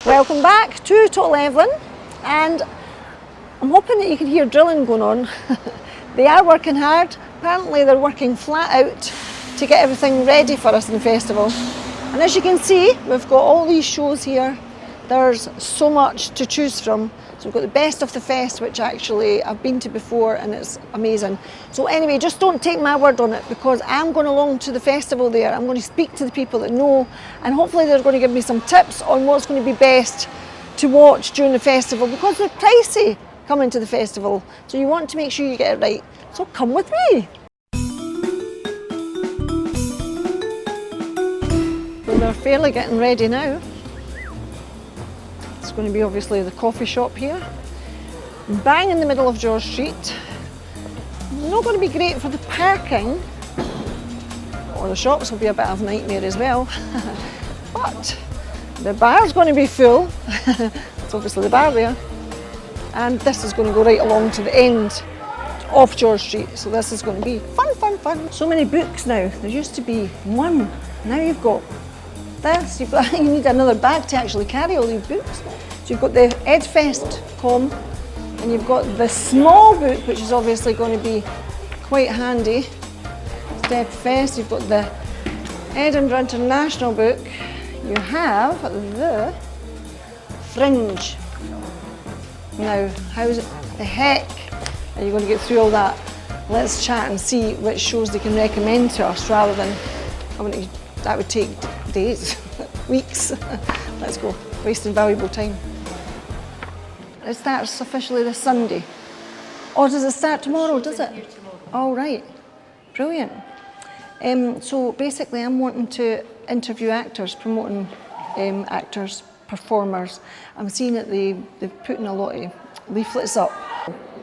Welcome back to Total Evelyn, and I'm hoping that you can hear drilling going on. They are working hard. Apparently they're working flat out to get everything ready for us in the festival. And as you can see, we've got all these shows here. There's so much to choose from. So we've got the best of the fest, which actually I've been to before and it's amazing. So anyway, just don't take my word on it, because I'm going along to the festival there. I'm going to speak to the people that know, and hopefully they're going to give me some tips on what's going to be best to watch during the festival, because they're pricey coming to the festival. So you want to make sure you get it right. So come with me. Well, they're fairly getting ready now. It's going to be obviously the coffee shop here, bang in the middle of George Street. Not going to be great for the parking, or the shops will be a bit of a nightmare as well. But the bar's going to be full. It's obviously the bar there, and this is going to go right along to the end of George Street. So this is going to be fun, fun, fun. So many books now. There used to be one. Now you've got this. You need another bag to actually carry all these books. So you've got the Edfest com, and you've got the small book, which is obviously going to be quite handy. It's Edfest. You've got the Edinburgh International book. You have the Fringe. Now, how the heck are you going to get through all that? Let's chat and see which shows they can recommend to us, rather than that would take days, weeks. Let's go, wasting valuable time. It starts officially this Sunday. Or does it start tomorrow, does it? All right, brilliant. So basically I'm wanting to interview actors, promoting actors, performers. I'm seeing that they're putting a lot of leaflets up.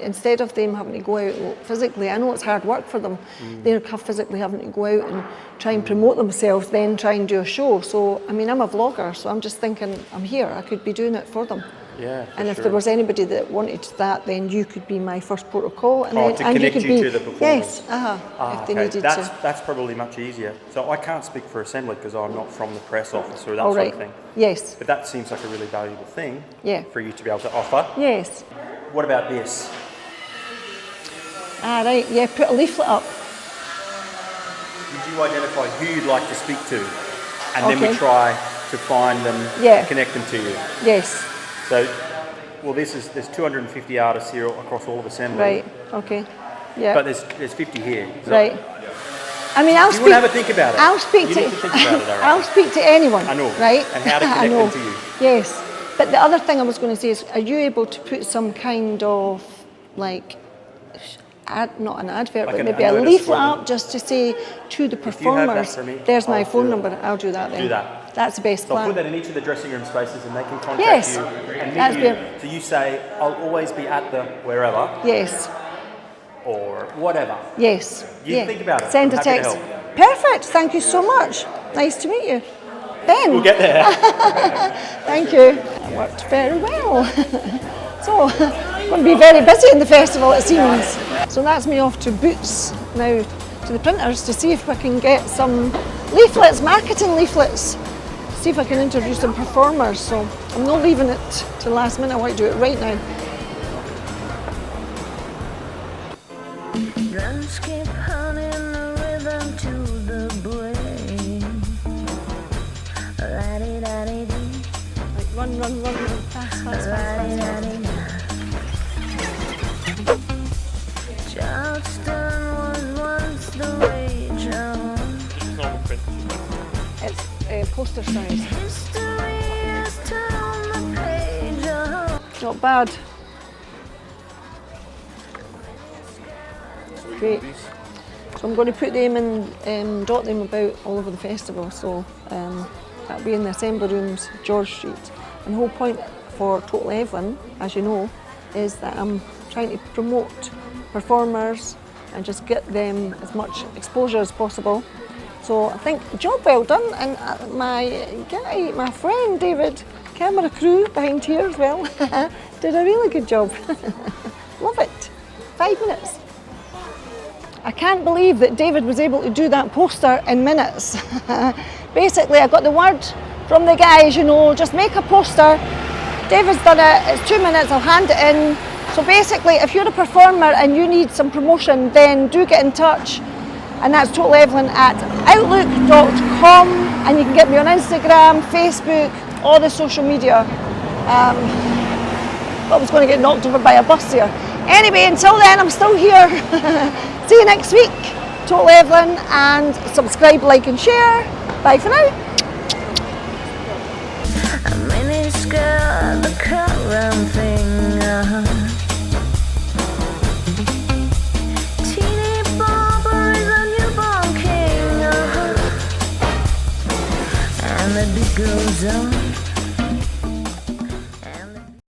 Instead of them having to go out physically, I know it's hard work for them, they're physically having to go out and try and promote themselves, then try and do a show. So, I mean, I'm a vlogger, so I'm just thinking, I'm here, I could be doing it for them. Yeah, and if there was anybody that wanted that, then you could be my first port of call. And to connect you to the performance. Yes, if they needed to. That's probably much easier. So I can't speak for Assembly because I'm not from the press office or that sort of thing. Yes. But that seems like a really valuable thing for you to be able to offer. Yes. What about this? Right, yeah, put a leaflet up. Did you identify who you'd like to speak to? And then we try to find them, connect them to you. Yes. So, well, there's 250 artists here across all of Assembly. Right, okay, yeah. But there's 50 here. So right. I mean, I'll speak. You want to have a think about it. I'll speak you to. Need to think about it, I'll speak to anyone. I know. Right. And how to connect them to you. Yes, but the other thing I was going to say is, are you able to put some kind of like, not an advert, like but maybe a leaflet up just to say to the performers, there's my phone number. I'll do that then. Do that. That's the best plan. I'll put that in each of the dressing room spaces, and they can contact you and meet you. So you say, I'll always be at the wherever. Yes. Or whatever. Yes. You think about it. Send a text. Perfect. Thank you so much. Nice to meet you. Ben. We'll get there. Thank you. That worked very well. So, going to be very busy in the festival, it seems. So that's me off to Boots now, to the printers, to see if we can get some leaflets, marketing leaflets. See if I can introduce some performers. So I'm not leaving it to the last minute. I want to do it right now. Drums keep humming the rhythm to the brain. La-di-da-di-dee. Right, run, fast. Charleston was once the rage. It's poster size. History is turned the page. Not bad. Great. So I'm going to put them and dot them about all over the festival. So that'll be in the assembly rooms, George Street. And the whole point for Total Evelyn, as you know, is that I'm trying to promote performers and just get them as much exposure as possible. So I think job well done, and my guy, my friend David, camera crew behind here as well, did a really good job. Love it. 5 minutes. I can't believe that David was able to do that poster in minutes. Basically, I got the word from the guys, you know, just make a poster. David's done it, it's 2 minutes, I'll hand it in. So basically, if you're a performer and you need some promotion, then do get in touch. And that's totallyevelyn@outlook.com, and you can get me on Instagram, Facebook, all the social media. I was going to get knocked over by a bus here. Anyway, until then, I'm still here. See you next week. Total Evelyn, and subscribe, like and share. Bye for now. A mini skirt, the current thing. Teeny Barbara is a newborn king. And the beat goes on.